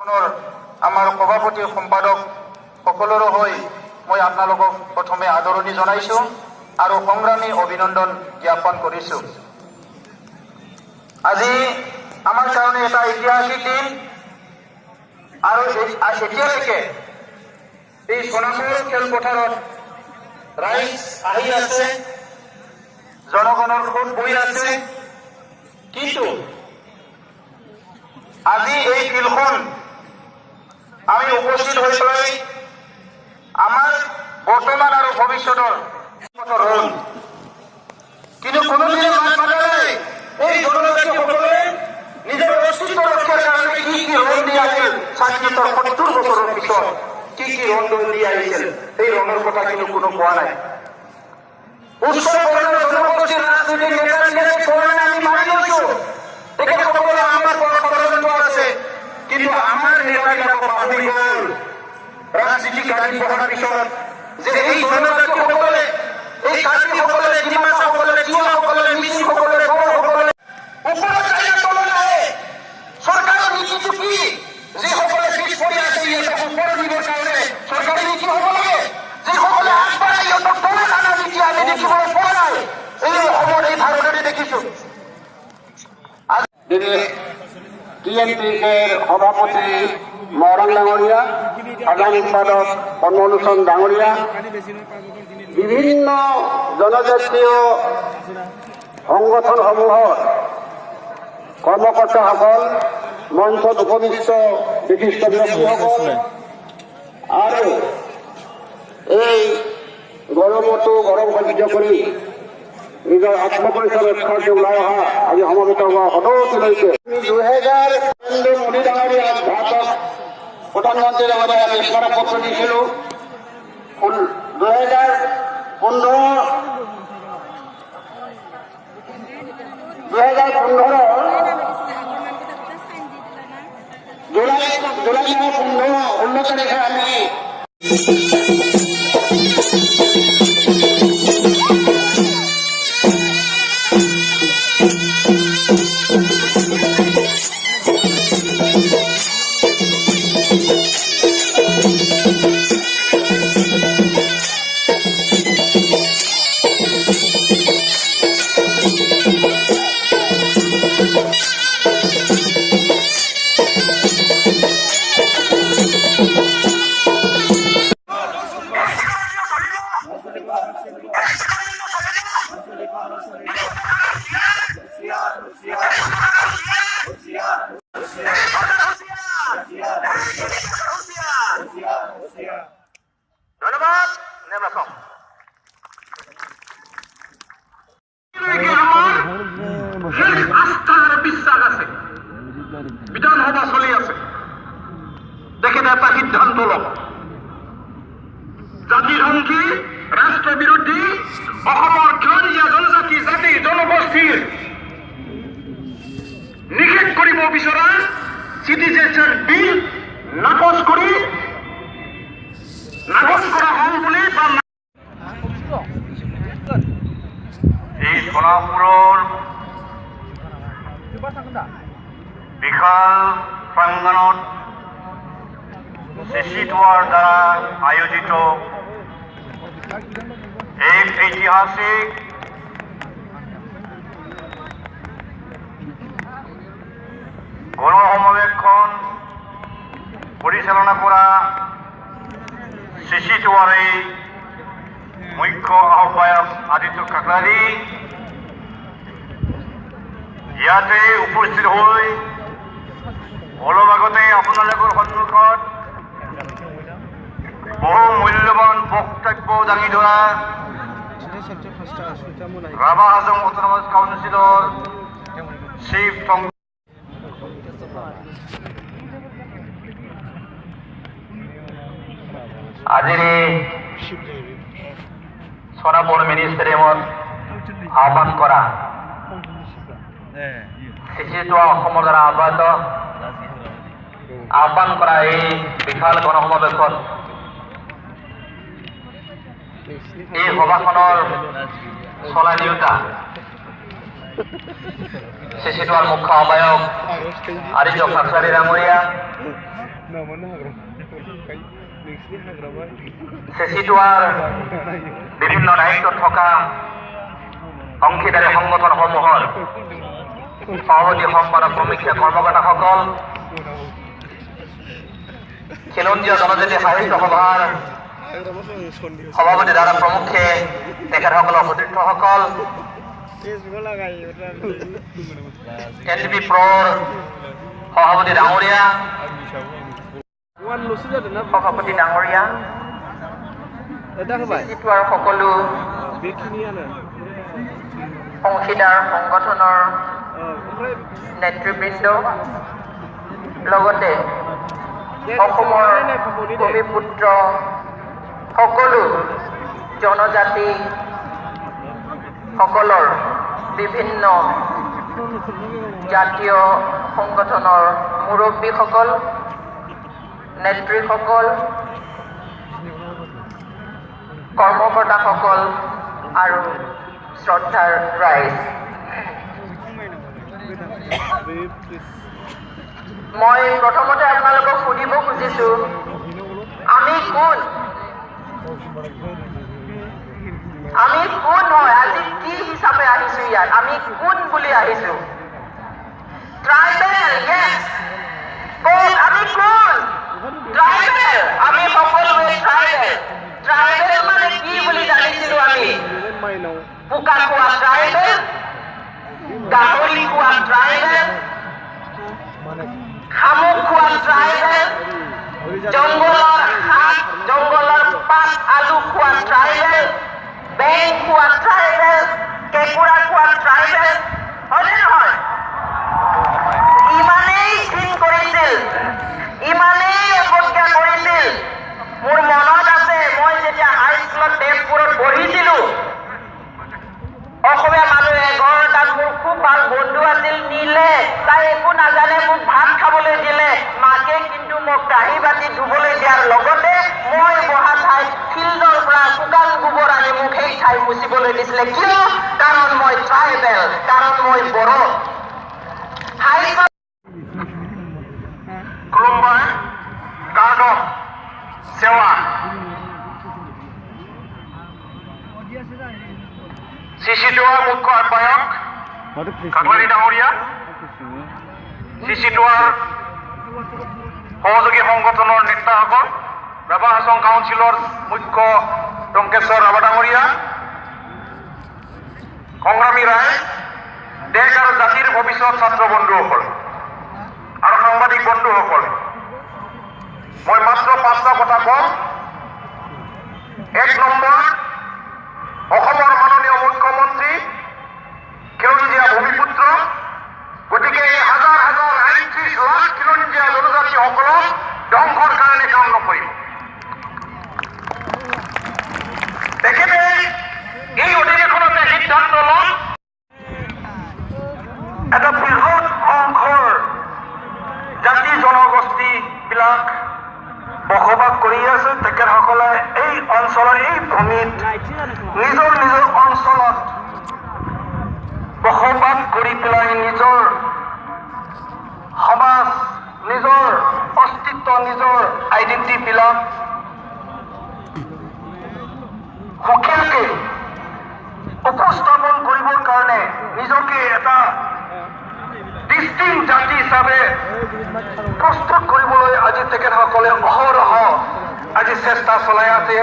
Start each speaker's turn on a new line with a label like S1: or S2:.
S1: আমাৰ সভাপতি সম্পাদক সকলোৰে হৈ মই আপোনালোকক প্ৰথমে আদৰণি জনাইছো আৰু সংগ্ৰামী অভিনন্দন জ্ঞাপন কৰিছো। আজি আমাৰ কাৰণে এটা ঐতিহাসিক দিন আৰু এতিয়ালৈকে এই সোণাপুৰ খেলপথাৰত ৰাইজ আহি আছে, জনগণৰ সোঁত বৈ আছে, কিন্তু আজি এই ফিল্ডখন আমি উপস্থিত হৈ পেলাই আমাৰ বৰ্তমান আৰু ভৱিষ্যতৰ ৰল, কিন্তু কোনোদিনে মাত মাতা নাই এই জনজাতিসকলে নিজৰ অস্তিত্ব ৰক্ষাৰ কাৰণে কি কি ৰল দি আহিল। স্বাধীনতাৰ ৭০ বছৰৰ পিছত কি কি ৰল দি আহিছিল, এই ৰলৰ কথা কিন্তু কোনো কোৱা নাই। উচ্চ বৰ্ণৰ জনগোষ্ঠীৰ ৰাজনৈতিক নেতাবিলাকে কোৱা নাই, আমি মানি লৈছো তেখেতসকলে আমাৰ ষড়যন্ত্ৰ আছে, কিন্তু আমাৰ নেতাবিলাকক পাহৰি গ'ল ৰাজনীতি গাড়ী বহাৰ পিছত যে এই জনজাতিসকলে, এই কাৰ্বিসকলে, ডিমাছাসকলে, তিৱাসকলে, মিচিংসকলে, বড়োসকলে ওপৰত যায় তলত আহে। চৰকাৰৰ নীতিটো কি? যিসকলে পিছ পৰি আছে সিহঁতক ওপৰত দিবৰ কাৰণে চৰকাৰী নীতি হ'ব লাগে। যিসকলে আগবাঢ়াই সিহঁতক তলত অনা নীতি আমি দেখিবলৈ পোৱা নাই। এই অসমত, এই ভাৰততে দেখিছো।
S2: টিএমপিৰ সভাপতি মৰাণ ডাঙৰীয়া, সাধাৰণ সম্পাদক পদ্মলোচন ডাঙৰীয়া, বিভিন্ন জনজাতীয় সংগঠনসমূহৰ কৰ্মকৰ্তাসকল, মঞ্চত উপবিষ্ট বিশিষ্ট ব্যক্তিসকল আৰু এই গৰমতো গৰম সহ্য কৰি নিজৰ আত্মপৰিচয় ৰক্ষাৰ্থে ওলাই অহা আজি সমবেত হোৱা সদৌতিলৈকে 2000 নৰেন্দ্ৰ মোদী ডাঙৰীয়া ভাৰতক প্ৰধানমন্ত্ৰী ডাঙৰীয়া আমি স্মাৰক পত্ৰ দিছিলোঁ। 2015 জুলাই 16 তাৰিখে আমি
S1: ধন্যবাদ। আস্থাৰ বিশ্বাস আছে, বিধানসভা চলি আছে, তেখেতে এটা সিদ্ধান্ত লওক। জাতিধ্বংসী, ৰাষ্ট্ৰ বিৰোধী, অসমৰ ক্ষণীয়া জনজাতি, জাতি, জনগোষ্ঠীৰ নিষেধ কৰিব বিচৰা চিটিজেনশ্বিপ বিল নাকচ কৰি নাকচ কৰা হল বুলি এই সোণাপুৰৰ বিশাল প্ৰাংগণত চিচিটোৱাৰ দ্বাৰা আয়োজিত এক ঐতিহাসিক গণ সমাৱেশখন পৰিচালনা কৰা চিচিটোৱাৰ মুখ্য আহ্বায়ক আদিত্য কাকৰাৰী ইয়াতে উপস্থিত হৈ অলপ আগতে আপোনালোকৰ সন্মুখত বহু মূল্যৱান বক্তব্য দাঙি ধৰা ৰাভা হাজং অটোনমাস কাউন্সিলৰ চিফ আজিৰ সোণাপুৰ মিনিষ্টেৰিয়ামত আহ্বান কৰা চিচিটোৱা অসমৰ দ্বাৰা আহ্বান কৰা এই বিশাল গণসমাৱেশত এই সভাখনৰ চলাই নিয়োতা চিচিটোৱাৰ মুখ্য আহ্বায়ক আদিত্য কাকৰাৰী ডাঙৰীয়া, চেচিটোৱাৰ বিভিন্ন দায়িত্বত থকা অংশীদাৰী সংগঠনসমূহৰ সভাপতি সম্পাদক প্ৰমুখ্য কৰ্মকৰ্তাসকল, খিলঞ্জীয়া জনজাতি সাহিত্য সভাৰ সভাপতি দ্বাৰা প্ৰমুখ্যে তেখেতসকলৰ সতীৰ্থসকল, NDP প্ৰ'ৰ সভাপতি ডাঙৰীয়া, সভাপতি ডাঙৰীয়া, চিটুৱাৰ সকলো অংশীদাৰ সংগঠনৰ নেতৃবৃন্দ, লগতে অসমৰ ভূমিপুত্ৰ সকলো জনজাতি সকলৰ বিভিন্ন জাতীয় সংগঠনৰ মুৰব্বীসকল, নেত্ৰীসকল, কৰ্মকৰ্তাসকল আৰু শ্ৰদ্ধাৰ ৰাইজ, মই প্ৰথমতে আপোনালোকক সুধিব খুজিছো, আমি কোন? আমি কোন হয়? আজি কি হিচাপে আহিছো ইয়াত? আমি কোন বুলি আহিছো? Tribal, yes. আমি কোন? ট্ৰাইবেল। আমি সকলোৱে ট্ৰাইবেল। ট্ৰাইবেল মানে কি বুলি জানিছিলো আমি? পোকা খোৱা ট্ৰাইবেল, গাহৰি খোৱা ট্ৰাইবেল, শামুক খোৱা ট্ৰাইবেল, জংঘলৰ শাক, জংঘলৰ পাত, আলু খোৱা ট্ৰাইবেল, বেং খোৱা ট্ৰাইবেল, কেঁকুৰা খোৱা ট্ৰাইবেল, হয়নে নহয়? ইমানেই ঘিণ কৰিছিল, ইমানেই অৱজ্ঞা কৰিছিল। মোৰ মনত আছে, মই যেতিয়া হাইস্কুলত তেজপুৰত পঢ়িছিলো, অসমীয়া মানুহে এঘৰ তাত মোৰ খুব ভাল বন্ধু আছিল, নিলে। তাই একো নাজানে, মোক ভাত খাবলৈ দিলে। মাকে কিন্তু মোক কাঁহী বাতি ধুবলৈ দিয়াৰ লগতে মই বহা ঠাইত ফিল্ডৰ পৰা শুকান গোবৰ আনি মোক সেই ঠাই মুচিবলৈ দিছিলে। কিয়? কাৰণ মই ট্ৰাইবেল, কাৰণ মই বড়ো। খুলুমবাই কাৰ্ডক সেৱা চিচিটোৱাৰ মুখ্য আহ্বায়ক কাকলাৰী ডাঙৰীয়া, চিচিটোৱাৰ সহযোগী সংগঠনৰ নেতাসকল, ৰাভা হাছং কাউন্সিলৰ মুখ্য টংকেশ্বৰ ৰাভা ডাঙৰীয়া, সংগ্ৰামী ৰাইজ, দেশ আৰু জাতিৰ ভৱিষ্যত ছাত্ৰ বন্ধুসকল আৰু সাংবাদিক বন্ধুসকল, মই মাত্ৰ 5টা কথা কম। 1 নম্বৰ, অসমৰ মাননীয় মুখ্যমন্ত্ৰী খিলঞ্জীয়া ভূমিপুত্ৰ, গতিকে এই হাজাৰ হাজাৰ ৩৮ লাখ খিলঞ্জীয়া জনজাতিসকলক ধ্বংসৰ কাৰণে কাম নকৰিব। তেখেতে এই অধিৱেশনতে সিদ্ধান্ত লয়, এটা বৃহৎ অংশৰ জাতি জনগোষ্ঠীবিলাক বসবাস কৰি আছে। তেখেতসকলে এই অঞ্চলৰ, এই ভূমিত নিজৰ নিজৰ অঞ্চলত বসবাস কৰি পেলাই নিজৰ সমাজ, নিজৰ অস্তিত্ব, নিজৰ আইডেণ্টিটিবিলাক সুকীয়াকে উপস্থাপন কৰিবৰ কাৰণে নিজকে এটা ডিষ্টিংক্ট জাতি হিচাপে প্ৰস্তুত কৰিবলৈ আজি তেখেতসকলে অহৰহ আজি চেষ্টা চলাই আছে।